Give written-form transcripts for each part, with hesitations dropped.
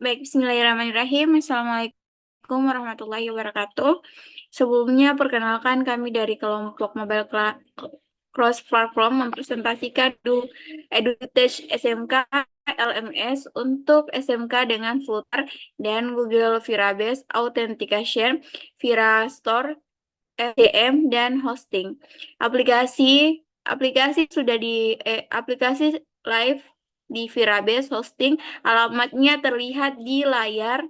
Baik, bismillahirrahmanirrahim. Assalamualaikum warahmatullahi wabarakatuh. Sebelumnya, perkenalkan kami dari kelompok Mobile Cross Platform mempresentasikan EduTech SMK LMS untuk SMK dengan Flutter dan Google Firebase Authentication, Firastore, FDM, dan hosting. Aplikasi sudah aplikasi live di Firebase hosting. Alamatnya terlihat di layar,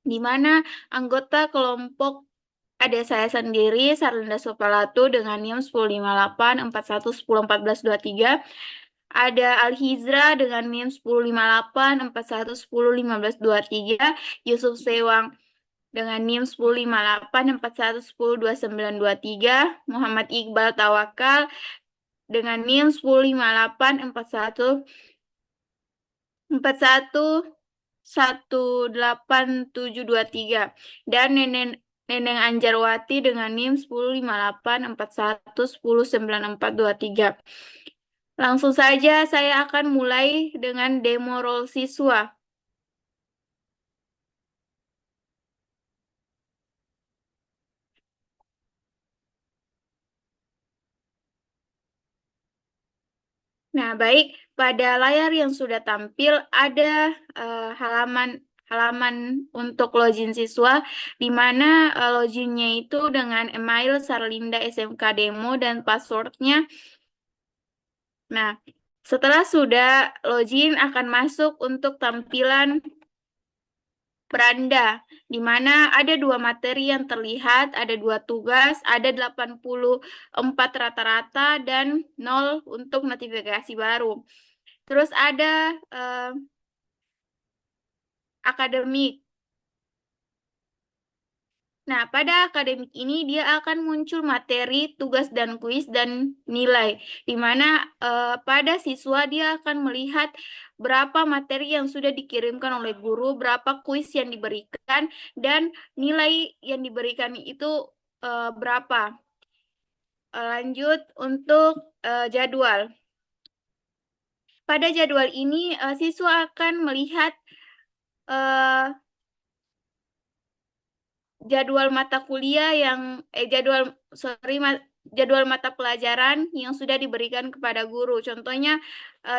di mana anggota kelompok ada saya sendiri, Sarlinda Sopalatu dengan NIM 105841101423. Ada Alhizra dengan NIM 105841101523. Yusuf Sewang dengan NIM 105841102923. Muhammad Iqbal Tawakal dengan NIM 105841411873 dan Neneng Anjarwati dengan NIM 105841109423. Langsung saja saya akan mulai dengan demo role siswa. Nah, baik, pada layar yang sudah tampil ada halaman untuk login siswa, di mana loginnya itu dengan email Sarlinda SMK Demo dan passwordnya. Nah, setelah sudah login akan masuk untuk tampilan beranda, di mana ada dua materi yang terlihat, ada dua tugas, ada 84 rata-rata dan 0 untuk notifikasi baru. Terus ada akademik. Nah, pada akademik ini dia akan muncul materi, tugas, dan kuis, dan nilai. Di mana pada siswa dia akan melihat berapa materi yang sudah dikirimkan oleh guru, berapa kuis yang diberikan, dan nilai yang diberikan itu berapa. Lanjut untuk jadwal. Pada jadwal ini siswa akan melihat jadwal mata kuliah jadwal mata pelajaran yang sudah diberikan kepada guru. Contohnya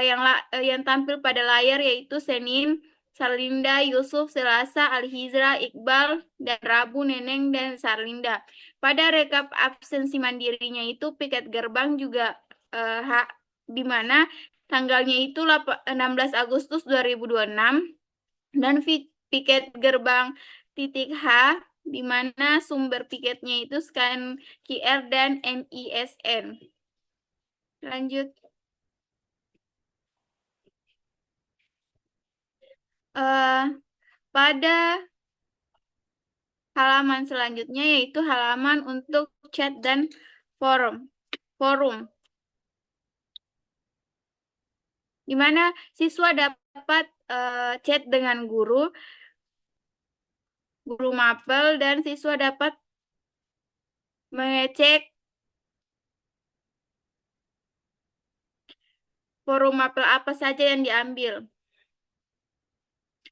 yang tampil pada layar yaitu Senin Sarlinda, Yusuf, Selasa Alhizra, Iqbal, dan Rabu Neneng dan Sarlinda. Pada rekap absensi mandirinya itu piket gerbang juga di mana tanggalnya itu 16 Agustus 2026 dan piket gerbang titik H, di mana sumber piketnya itu scan QR dan NISN. Lanjut. Pada halaman selanjutnya yaitu halaman untuk chat dan forum, di mana siswa dapat chat dengan guru mapel, dan siswa dapat mengecek forum mapel apa saja yang diambil.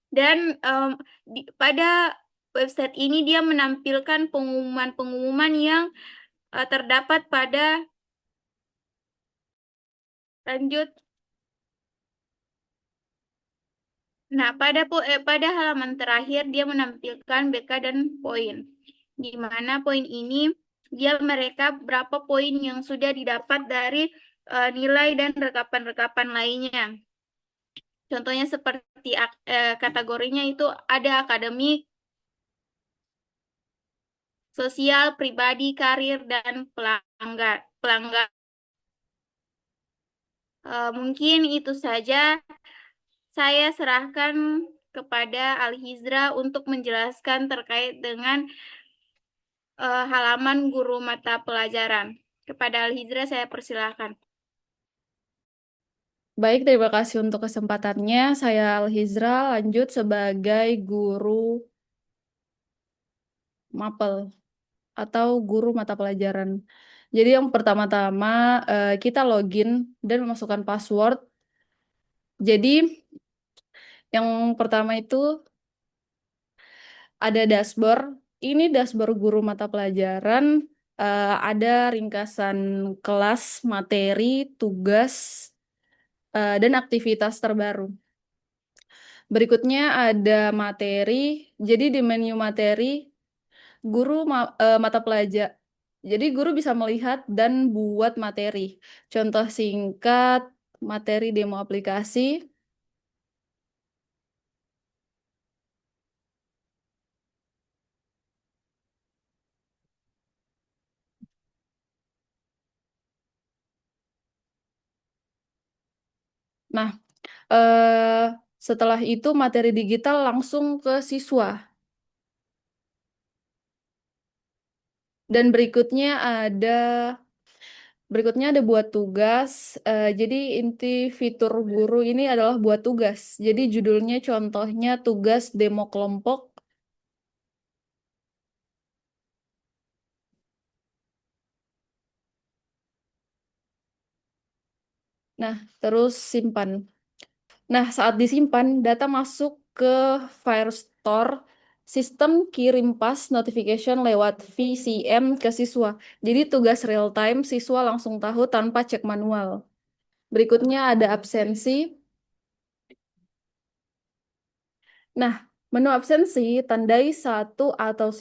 Dan pada website ini dia menampilkan pengumuman-pengumuman yang terdapat pada lanjut. Nah, pada halaman terakhir dia menampilkan BK dan poin. Di mana poin ini dia merekap berapa poin yang sudah didapat dari nilai dan rekapan-rekapan lainnya. Contohnya seperti kategorinya itu ada akademik, sosial, pribadi, karir, dan pelanggan. Mungkin itu saja. Saya serahkan kepada Alhizra untuk menjelaskan terkait dengan halaman guru mata pelajaran. Kepada Alhizra saya persilahkan. Baik, terima kasih untuk kesempatannya. Saya Alhizra, lanjut sebagai guru mapel atau guru mata pelajaran. Jadi yang pertama-tama kita login dan memasukkan password. Jadi Yang pertama itu ada dashboard. Ini dashboard guru mata pelajaran. Ada ringkasan kelas, materi, tugas, dan aktivitas terbaru. Berikutnya ada materi. Jadi di menu materi, mata pelajaran. Jadi guru bisa melihat dan buat materi. Contoh singkat, materi demo aplikasi. Nah, eh, setelah itu materi digital langsung ke siswa. Dan berikutnya ada buat tugas. Jadi inti fitur guru ini adalah buat tugas. Jadi judulnya contohnya tugas demo kelompok. Nah, terus simpan. Nah, saat disimpan, data masuk ke Firestore, sistem kirim pas notification lewat VCM ke siswa. Jadi tugas real time, siswa langsung tahu tanpa cek manual. Berikutnya ada absensi. Nah, menu absensi tandai satu atau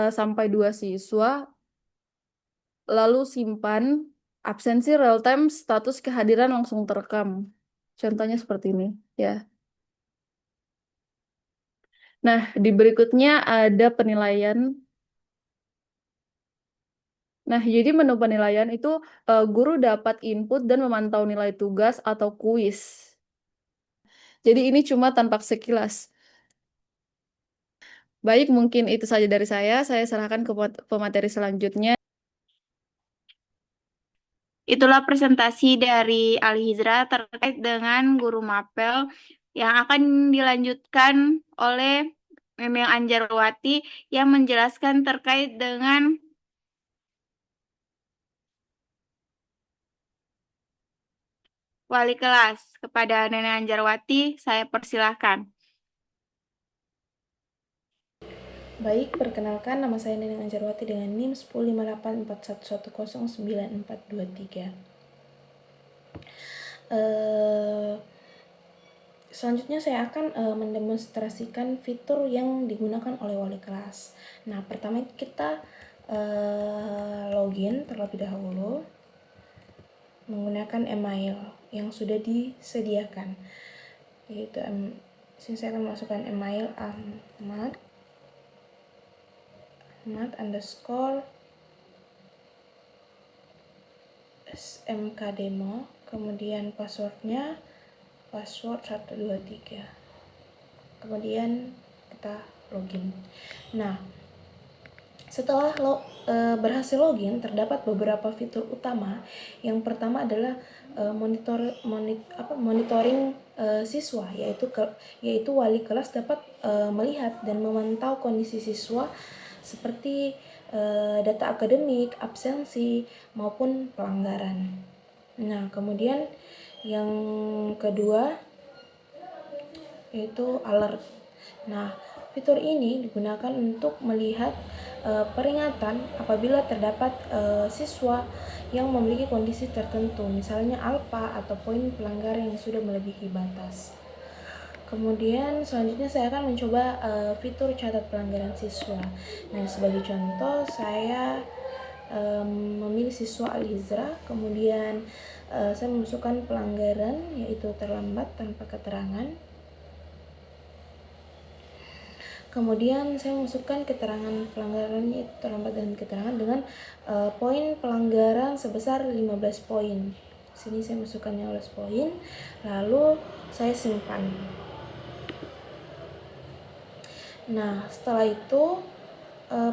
sampai dua siswa, lalu simpan absensi real time status kehadiran langsung terekam. Contohnya seperti ini, ya. Nah, di berikutnya ada penilaian. Nah, jadi menu penilaian itu guru dapat input dan memantau nilai tugas atau kuis. Jadi ini cuma tampak sekilas. Baik, mungkin itu saja dari saya. Saya serahkan ke pemateri selanjutnya. Itulah presentasi dari Ali Hizra terkait dengan guru mapel yang akan dilanjutkan oleh Memeng Anjarwati yang menjelaskan terkait dengan wali kelas. Kepada Nenek Anjarwati, saya persilahkan. Baik, perkenalkan nama saya Neneng Anjarwati dengan NIM 105841109423. Selanjutnya saya akan mendemonstrasikan fitur yang digunakan oleh wali kelas. Nah, pertama kita login terlebih dahulu menggunakan email yang sudah disediakan, yaitu saya akan masukkan email Ahmad underscore smkdemo, kemudian passwordnya password 123, kemudian kita login. Nah, setelah berhasil login, terdapat beberapa fitur utama. Yang pertama adalah monitoring siswa, yaitu wali kelas dapat melihat dan memantau kondisi siswa seperti data akademik, absensi, maupun pelanggaran. Nah, kemudian yang kedua yaitu alert. Nah, fitur ini digunakan untuk melihat peringatan apabila terdapat siswa yang memiliki kondisi tertentu, misalnya alfa atau poin pelanggaran yang sudah melebihi batas. Kemudian selanjutnya saya akan mencoba fitur catat pelanggaran siswa. Nah, sebagai contoh saya memilih siswa Ali Hizra, kemudian saya memasukkan pelanggaran yaitu terlambat tanpa keterangan. Kemudian saya masukkan keterangan pelanggarannya itu terlambat dan keterangan dengan poin pelanggaran sebesar 15 poin. Sini saya masukkan 15 poin, lalu saya simpan. Nah, setelah itu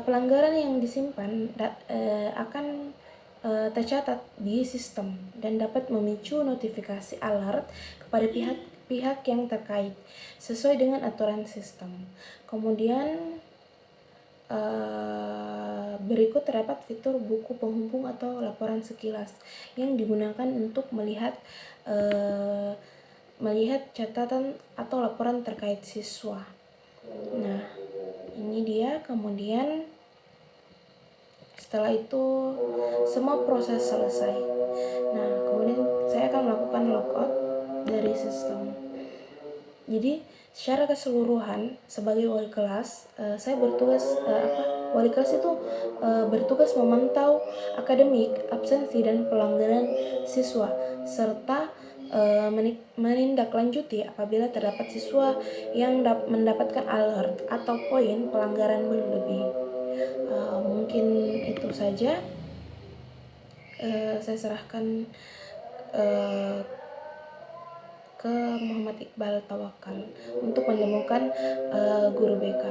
pelanggaran yang disimpan akan tercatat di sistem dan dapat memicu notifikasi alert kepada pihak yang terkait sesuai dengan aturan sistem. Kemudian berikut terdapat fitur buku penghubung atau laporan sekilas yang digunakan untuk melihat melihat catatan atau laporan terkait siswa. Nah, ini dia. Kemudian setelah itu semua proses selesai. Nah, kemudian saya akan melakukan logout dari sistem. Jadi secara keseluruhan sebagai wali kelas, saya bertugas wali kelas itu bertugas memantau akademik, absensi dan pelanggaran siswa serta menindaklanjuti apabila terdapat siswa yang mendapatkan alert atau poin pelanggaran berlebih. Mungkin itu saja. Saya serahkan ke Muhammad Iqbal Tawakal untuk menemukan guru BK.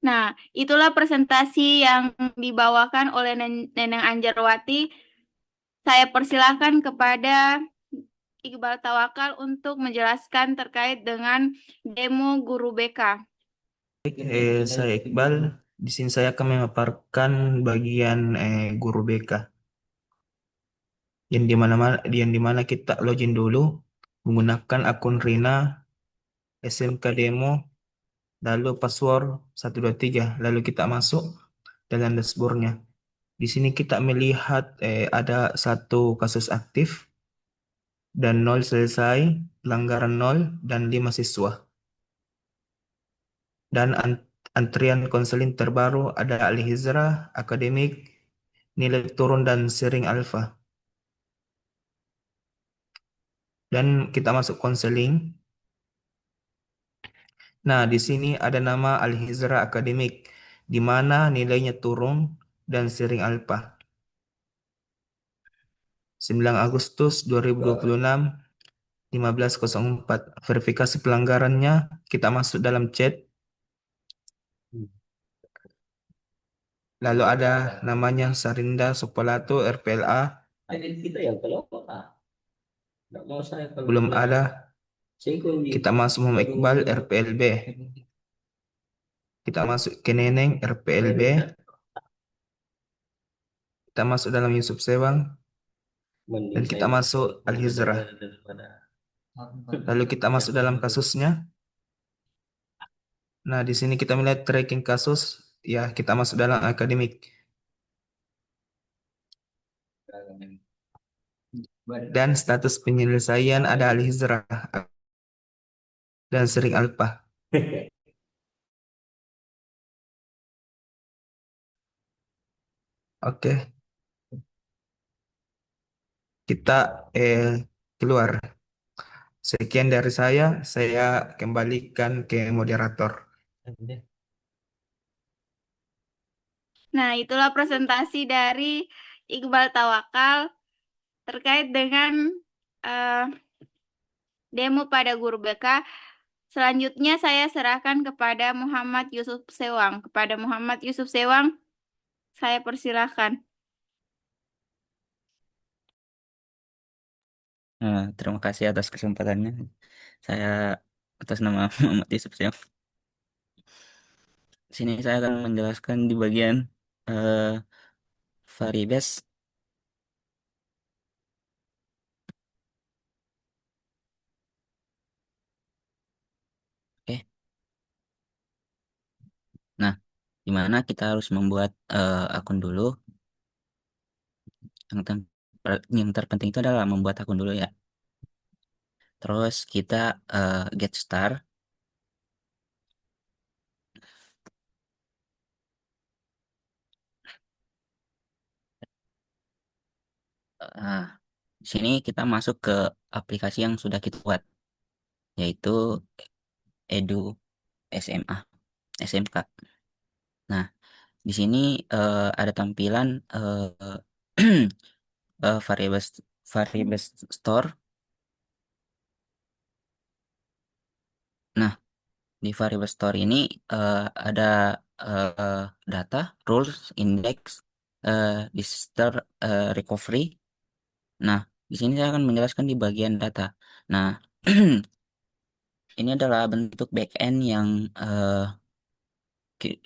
Nah, itulah presentasi yang dibawakan oleh Neneng Anjarwati. Saya persilahkan kepada Iqbal Tawakal untuk menjelaskan terkait dengan demo guru BK. Saya Iqbal. Di sini saya akan memaparkan bagian guru BK yang dimana kita login dulu menggunakan akun Rina SMK Demo, lalu password 123, lalu kita masuk dalam dashboardnya. Di sini kita melihat ada satu kasus aktif dan 0 selesai, pelanggaran 0 dan 5 siswa. Dan antrian konseling terbaru ada Al-Hizra, akademik, nilai turun dan sering alfa. Dan kita masuk konseling. Nah, di sini ada nama Al-Hizra akademik, di mana nilainya turun dan sering alfa. 9 Agustus 2026, 15.04. Verifikasi pelanggarannya, kita masuk dalam chat. Lalu ada namanya Sarinda Sopalato RPLA. Belum ada. Kita masuk Muhammad Iqbal RPLB. Kita masuk ke Neneng RPLB. Kita masuk dalam Yusuf Sewang. Dan kita masuk Al-Hizra. Lalu kita masuk dalam kasusnya. Nah, di sini kita melihat tracking kasus. Ya, kita masuk dalam akademik. Dan status penyelesaian ada Al-Hizra dan sering alpha. Oke, kita keluar. Sekian dari saya kembalikan ke moderator. Nah, itulah presentasi dari Iqbal Tawakal terkait dengan demo pada guru BK. Selanjutnya saya serahkan kepada Muhammad Yusuf Sewang. Kepada Muhammad Yusuf Sewang, saya persilahkan. Terima kasih atas kesempatannya. Saya atas nama Muhammad Yusuf Syam. Sini saya akan menjelaskan di bagian Faribes. Oke. Nah, di mana kita harus membuat akun dulu. Yang terpenting itu adalah membuat akun dulu ya. Terus kita get start. Di sini kita masuk ke aplikasi yang sudah kita buat, yaitu Edu SMA, SMK. Nah, di sini ada tampilan variables store. Nah, di variable store ini ada data, rules, index, disaster recovery. Nah, di sini saya akan menjelaskan di bagian data. Nah, ini adalah bentuk backend yang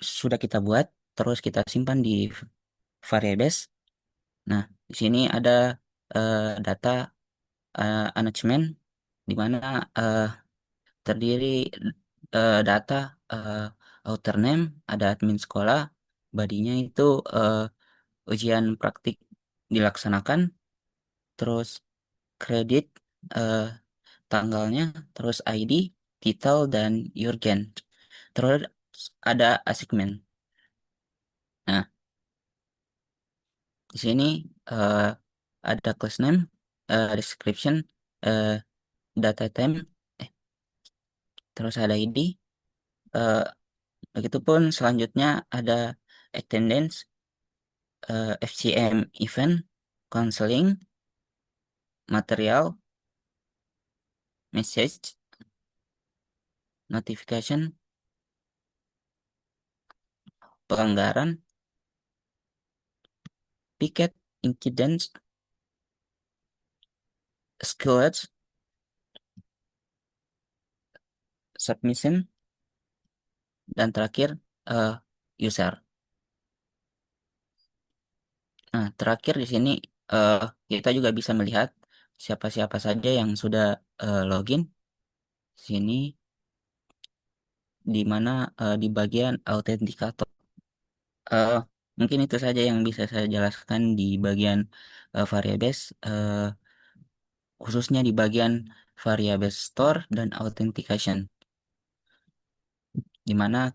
sudah kita buat, terus kita simpan di variables. Nah, di sini ada data announcement, di mana terdiri data outer name, ada admin sekolah, badinya itu ujian praktik dilaksanakan, terus kredit, tanggalnya, terus ID, title, dan Jurgen. Terus ada assignment. Nah, di sini ada class name, description, data time, terus ada ID. Begitupun selanjutnya ada attendance, FCM event, counseling, material, message, notification, pelanggaran, picket, incidents, skills, submission, dan terakhir user. Nah, terakhir di sini kita juga bisa melihat siapa-siapa saja yang sudah login. Sini di mana di bagian autentikator. Eh, Mungkin itu saja yang bisa saya jelaskan di bagian variables, khususnya di bagian variable store dan authentication, di mana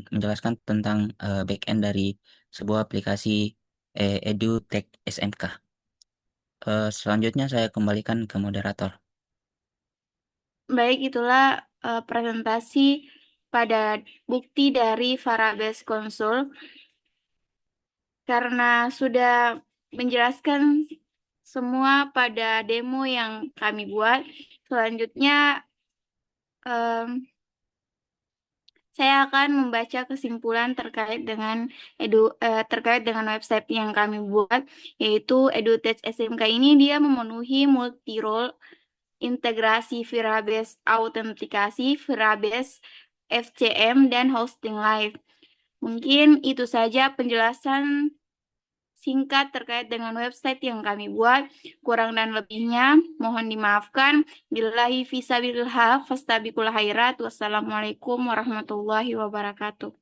menjelaskan tentang backend dari sebuah aplikasi EduTech SMK. Selanjutnya saya kembalikan ke moderator. Baik, itulah presentasi pada bukti dari Farabase Console. Karena sudah menjelaskan semua pada demo yang kami buat, selanjutnya saya akan membaca kesimpulan terkait dengan website yang kami buat, yaitu EduTech SMK ini dia memenuhi multi role, integrasi Firebase autentikasi, Firebase FCM, dan hosting live. Mungkin itu saja penjelasan singkat terkait dengan website yang kami buat. Kurang dan lebihnya mohon dimaafkan. Billahi fisabilillah fastabiqul khairat. Wassalamualaikum warahmatullahi wabarakatuh.